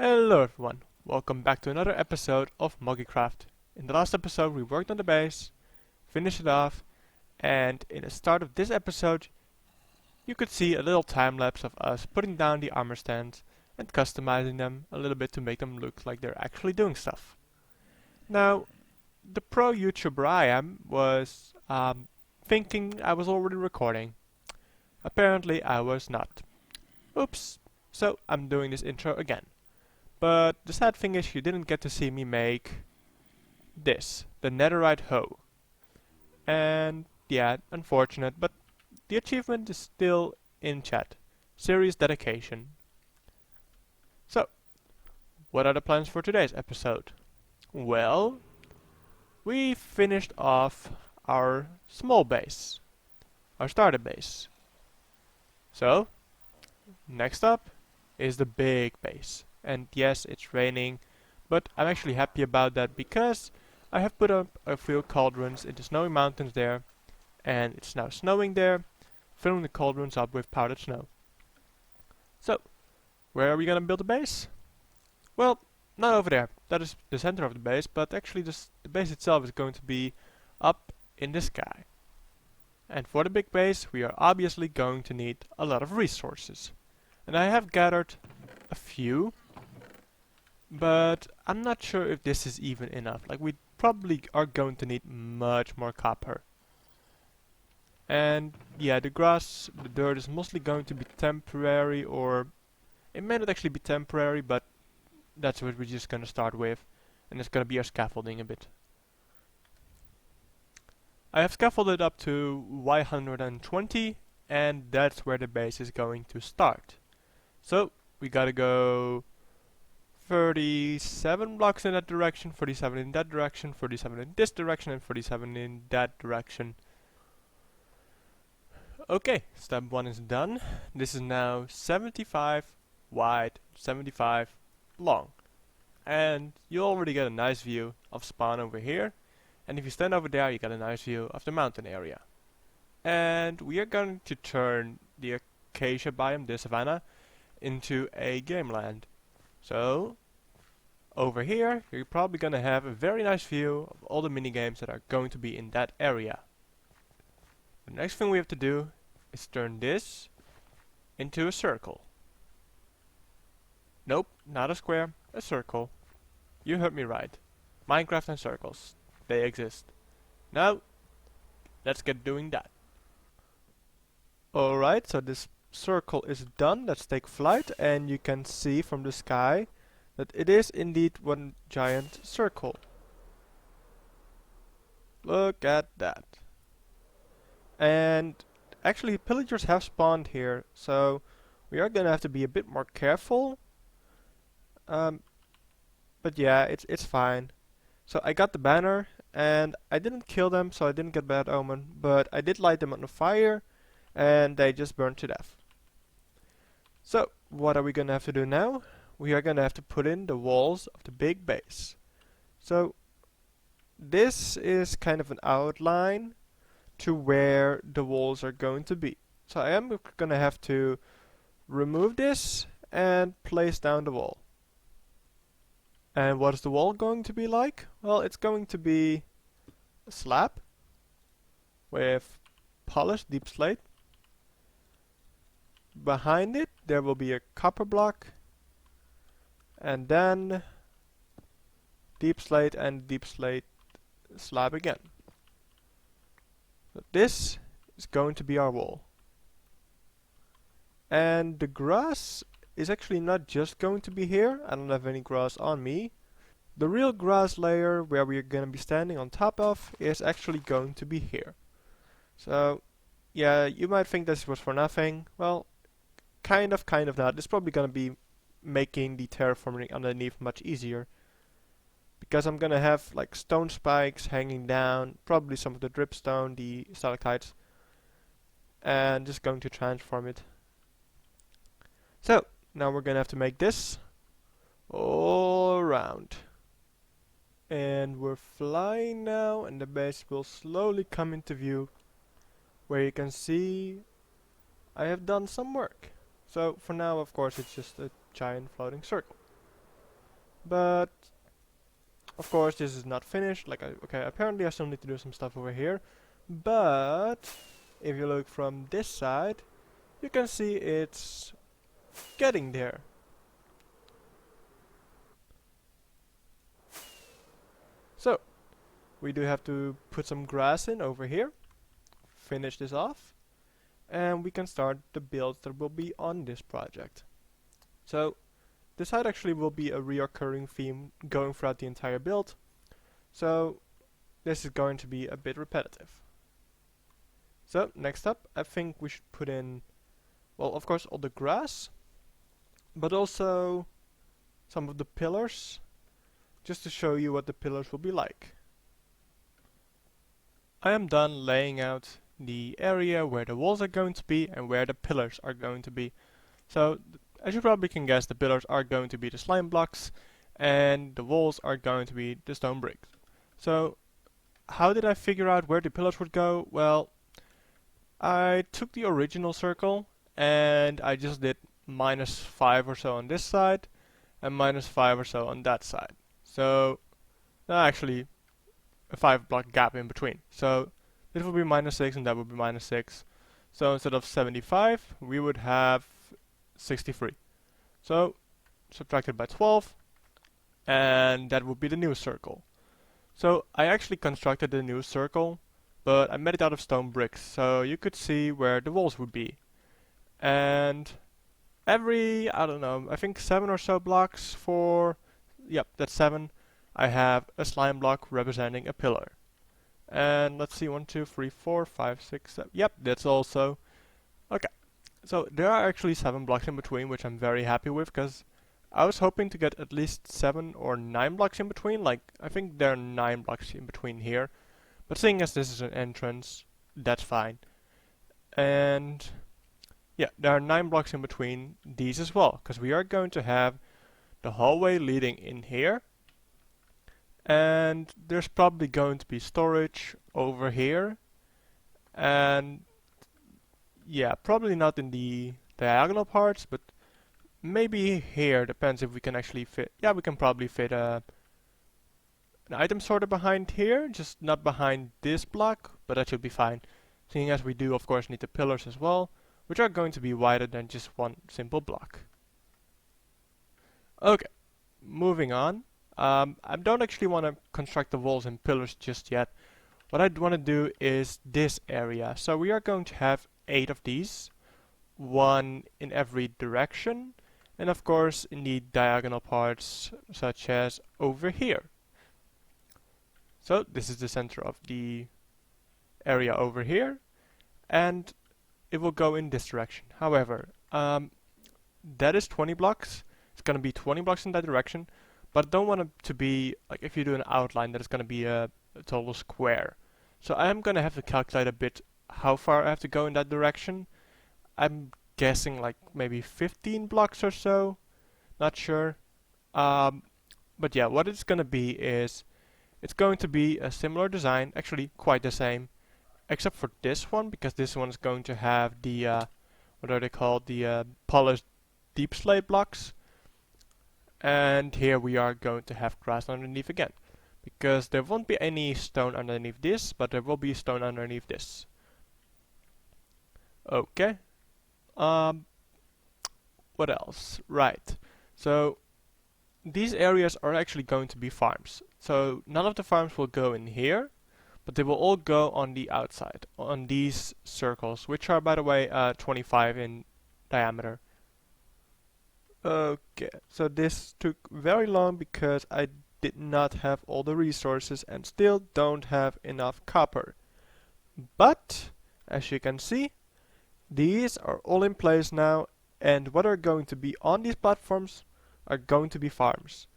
Hello everyone, welcome back to another episode of Moggycraft. In the last episode we worked on the base, finished it off, and in the start of this episode you could see a little time lapse of us putting down the armor stands and customizing them a little bit to make them look like they're actually doing stuff. Now, the pro YouTuber I am was thinking I was already recording. Apparently I was not. Oops, so I'm doing this intro again. But the sad thing is you didn't get to see me make this, the netherite hoe. And yeah, unfortunate, but the achievement is still in chat. Serious dedication. So, what are the plans for today's episode? Well, we finished off our small base, our starter base. So, next up is the big base. And yes, it's raining, but I'm actually happy about that because I have put up a few cauldrons in the snowy mountains there, and it's now snowing there, filling the cauldrons up with powdered snow. So, where are we gonna build a base? Well, not over there. That is the center of the base, but actually the base itself is going to be up in the sky. And for the big base, we are obviously going to need a lot of resources. And I have gathered a few, but I'm not sure if this is even enough. Like, we probably are going to need much more copper. And yeah, the grass, the dirt is mostly going to be temporary, or it may not actually be temporary, but that's what we're just gonna start with. And it's gonna be our scaffolding a bit. I have scaffolded up to Y120, and that's where the base is going to start. So, we gotta go 37 blocks in that direction, 37 in that direction, 37 in this direction, and 37 in that direction. Okay, step 1 is done. This is now 75 wide, 75 long. And you already get a nice view of spawn over here. And if you stand over there, you get a nice view of the mountain area. And we are going to turn the acacia biome, the savanna, into a game land. So, over here, you're probably gonna have a very nice view of all the minigames that are going to be in that area. The next thing we have to do is turn this into a circle. Nope, not a square, a circle. You heard me right. Minecraft and circles. They exist. Now, let's get doing that. Alright, so this circle is done. Let's take flight, and you can see from the sky that it is indeed one giant circle. Look at that. And actually pillagers have spawned here, so we are gonna have to be a bit more careful. But yeah, it's fine. So I got the banner, and I didn't kill them, so I didn't get bad omen, but I did light them on fire, and they just burned to death. So, what are we gonna have to do now? We are gonna have to put in the walls of the big base. So, this is kind of an outline to where the walls are going to be. So I am gonna have to remove this and place down the wall. And what is the wall going to be like? Well, it's going to be a slab with polished deep slate. Behind it there will be a copper block, and then deep slate and deep slate slab again. So this is going to be our wall. And the grass is actually not just going to be here. I don't have any grass on me. The real grass layer where we're going to be standing on top of is actually going to be here. So yeah, you might think this was for nothing. Well, kind of not. It's probably going to be making the terraforming underneath much easier, because I'm gonna have like stone spikes hanging down, probably some of the dripstone, the stalactites, and just going to transform it. So now we're gonna have to make this all around, and we're flying now, and the base will slowly come into view, where you can see I have done some work. So for now, of course, it's just a giant floating circle. But of course this is not finished. Okay, apparently I still need to do some stuff over here. But if you look from this side, you can see it's getting there. So we do have to put some grass in over here, finish this off, and we can start the builds that will be on this project. So this side actually will be a reoccurring theme going throughout the entire build, so this is going to be a bit repetitive. So next up, I think we should put in, well, of course all the grass, but also some of the pillars, just to show you what the pillars will be like. I am done laying out the area where the walls are going to be and where the pillars are going to be. So, as you probably can guess, the pillars are going to be the slime blocks and the walls are going to be the stone bricks. So, how did I figure out where the pillars would go? Well, I took the original circle and I just did -5 or so on this side and -5 or so on that side. So, actually a 5 block gap in between. So this would be -6 and that would be -6. So instead of 75, we would have 63. So subtracted by 12, and that would be the new circle. So I actually constructed the new circle, but I made it out of stone bricks, so you could see where the walls would be. And every, I don't know, I think 7 or so blocks for, yep, that's 7, I have a slime block representing a pillar. And let's see, 1, 2, 3, 4, 5, 6, 7. Yep, that's also okay. So there are actually 7 blocks in between, which I'm very happy with, because I was hoping to get at least 7 or 9 blocks in between. Like, I think there are 9 blocks in between here, but seeing as this is an entrance, that's fine. And yeah, there are 9 blocks in between these as well, because we are going to have the hallway leading in here, and there's probably going to be storage over here, and yeah, probably not in the diagonal parts, but maybe here, depends if we can actually fit. Yeah, we can probably fit an item sorter behind here, just not behind this block, but that should be fine, seeing as we do of course need the pillars as well, which are going to be wider than just one simple block. Okay, moving on. I don't actually want to construct the walls and pillars just yet. What I want to do is this area. So we are going to have 8 of these, 1 in every direction, and of course in the diagonal parts, such as over here. So this is the center of the area over here, and it will go in this direction. However, that is 20 blocks. It's going to be 20 blocks in that direction, but I don't want it to be, like if you do an outline, that it's going to be a total square. So I am going to have to calculate a bit how far I have to go in that direction. I'm guessing like maybe 15 blocks or so, not sure. But yeah, what it's going to be is, it's going to be a similar design, actually quite the same, except for this one, because this one is going to have the, what are they called, the polished deep slate blocks. And here we are going to have grass underneath again, because there won't be any stone underneath this, but there will be stone underneath this. Okay. What else? Right. So these areas are actually going to be farms. So none of the farms will go in here, but they will all go on the outside, on these circles, which are, by the way, 25 in diameter. Okay, so this took very long because I did not have all the resources and still don't have enough copper. But, as you can see, these are all in place now, and what are going to be on these platforms are going to be farms.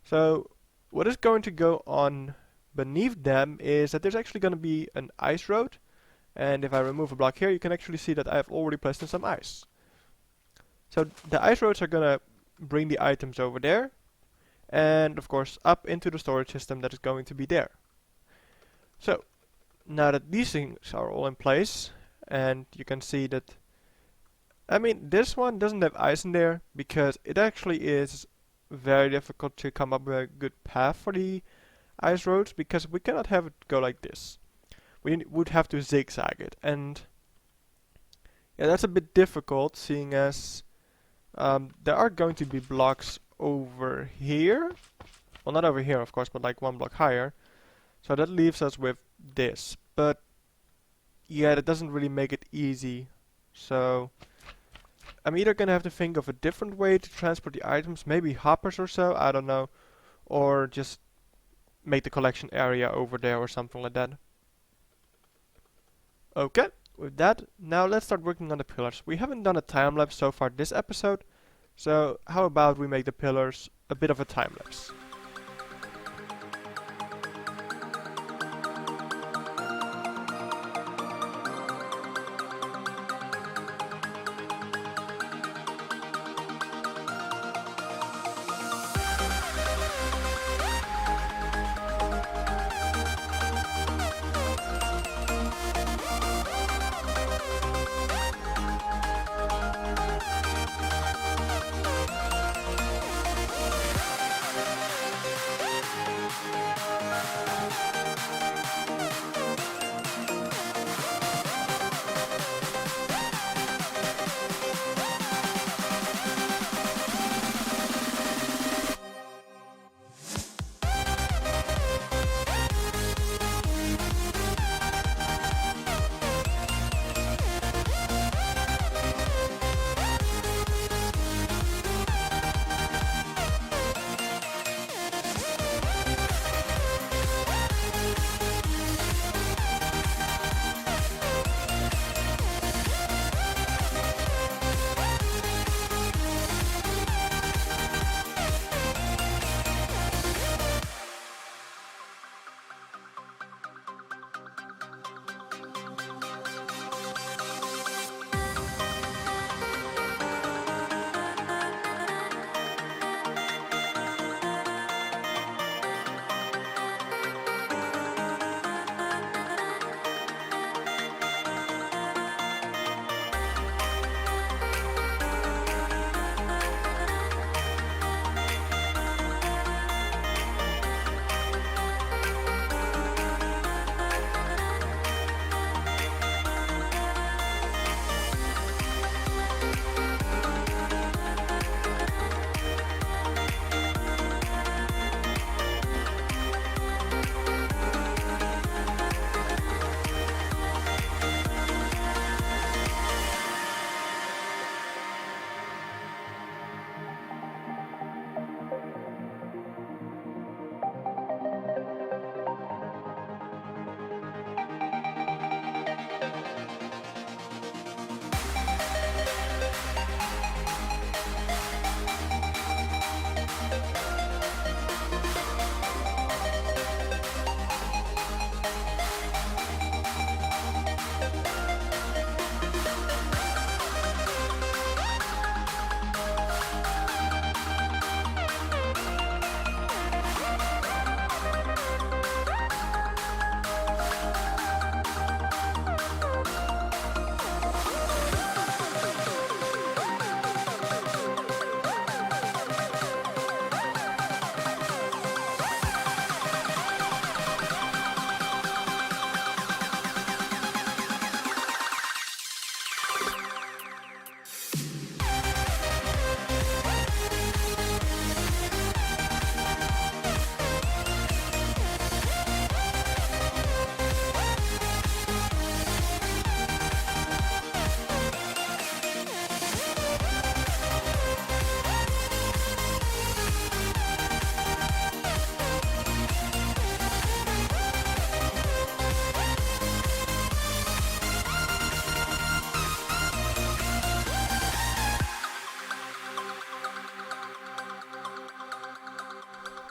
So, what is going to go on beneath them is that there's actually going to be an ice road, and if I remove a block here, you can actually see that I have already placed in some ice. So the ice roads are gonna bring the items over there, and of course up into the storage system that is going to be there. So now that these things are all in place, and you can see that, I mean, this one doesn't have ice in there because it actually is very difficult to come up with a good path for the ice roads, because we cannot have it go like this. We would have to zigzag it, and yeah, that's a bit difficult, seeing as there are going to be blocks over here. Well, not over here, of course, but like one block higher. So that leaves us with this. But yeah, that doesn't really make it easy. So I'm either gonna have to think of a different way to transport the items, maybe hoppers or so, I don't know, or just make the collection area over there or something like that. Okay, with that, now let's start working on the pillars. We haven't done a time lapse so far this episode, so how about we make the pillars a bit of a time lapse?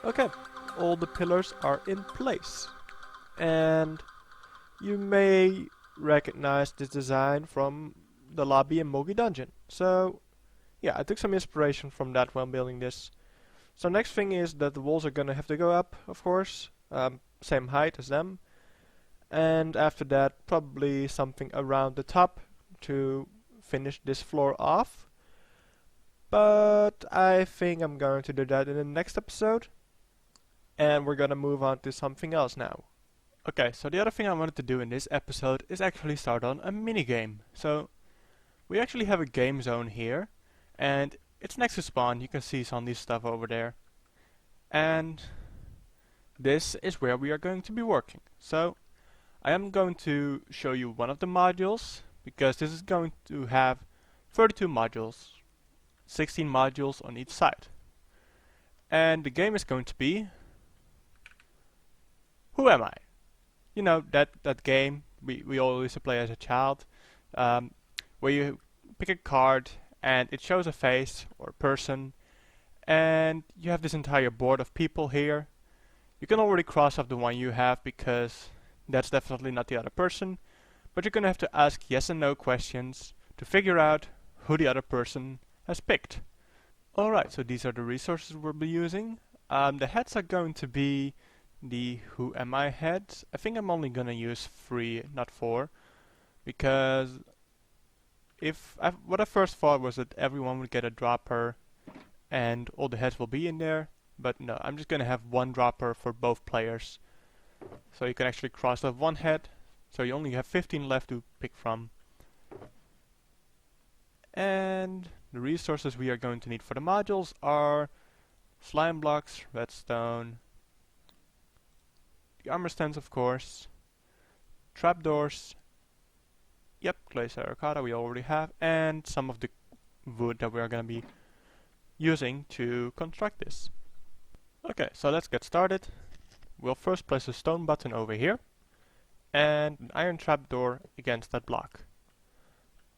Okay, all the pillars are in place. And you may recognize this design from the lobby in Mogi Dungeon. So yeah, I took some inspiration from that when building this. So next thing is that the walls are gonna have to go up, of course, same height as them. And after that, probably something around the top to finish this floor off. but I think I'm going to do that in the next episode. And we're gonna move on to something else now. Okay, so the other thing I wanted to do in this episode is actually start on a mini game. So we actually have a game zone here, and it's next to spawn. You can see some of these stuff over there. And this is where we are going to be working. So I am going to show you one of the modules, because this is going to have 32 modules, 16 modules on each side. And the game is going to be Who Am I? You know, that game we all used to play as a child, where you pick a card and it shows a face or a person, and you have this entire board of people here. You can already cross off the one you have because that's definitely not the other person, but you're gonna have to ask yes and no questions to figure out who the other person has picked. Alright, so these are the resources we'll be using. The heads are going to be the Who Am I heads. I think I'm only gonna use 3, not 4, because what I first thought was that everyone would get a dropper and all the heads will be in there, but no, I'm just gonna have one dropper for both players. So you can actually cross off one head, so you only have 15 left to pick from. And the resources we are going to need for the modules are slime blocks, redstone, the armor stands of course, trapdoors, yep, clay terracotta we already have, and some of the wood that we are going to be using to construct this. Okay, so let's get started. We'll first place a stone button over here, and an iron trapdoor against that block.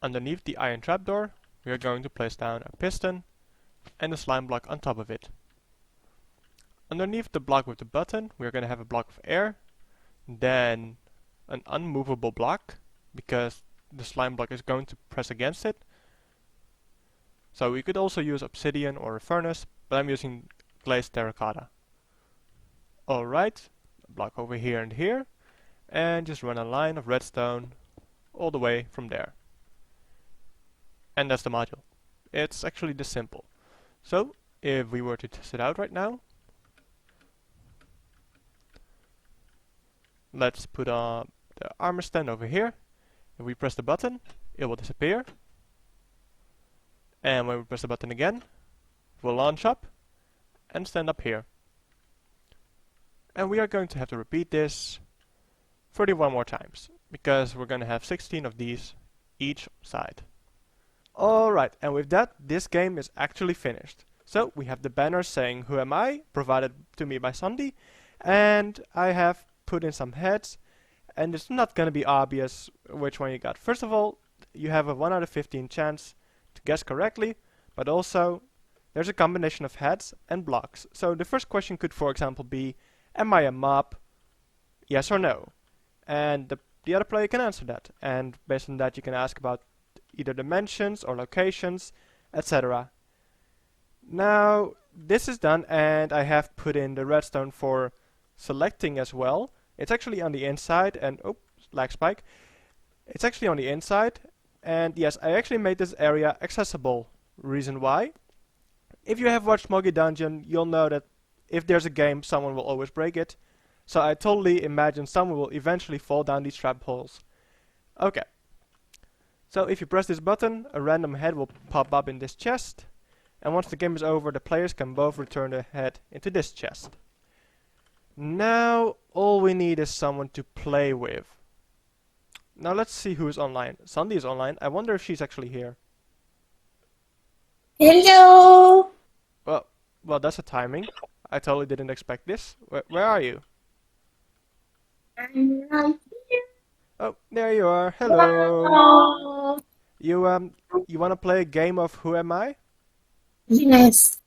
Underneath the iron trapdoor, we are going to place down a piston and a slime block on top of it. Underneath the block with the button, we are going to have a block of air, then an unmovable block, because the slime block is going to press against it. So we could also use obsidian or a furnace, but I'm using glazed terracotta. Alright, a block over here and here, and just run a line of redstone all the way from there. And that's the module. It's actually this simple. So, if we were to test it out right now, let's put the armor stand over here. If we press the button, it will disappear. And when we press the button again, it will launch up and stand up here. And we are going to have to repeat this 31 more times, because we're going to have 16 of these each side. Alright, and with that, this game is actually finished. So, we have the banner saying Who Am I, provided to me by Sandy, and I have put in some heads, and it's not going to be obvious which one you got. First of all, you have a 1 out of 15 chance to guess correctly, but also there's a combination of heads and blocks. So the first question could, for example, be, am I a mob? Yes or no? And the other player can answer that, and based on that you can ask about either dimensions or locations, etc. Now this is done, and I have put in the redstone for selecting as well. It's actually on the inside, and oh, lag spike. It's actually on the inside, and yes, I actually made this area accessible. Reason why? If you have watched Moggy Dungeon, you'll know that if there's a game, someone will always break it. So I totally imagine someone will eventually fall down these trap holes. Okay. So if you press this button, a random head will pop up in this chest. And once the game is over, the players can both return the head into this chest. Now, all we need is someone to play with. Now let's see who's online. Sandy is online. I wonder if she's actually here. Hello. Well, that's a timing. I totally didn't expect this. Where are you? I'm right here. Oh, there you are. Hello. Wow. You wanna play a game of Who Am I? Yes.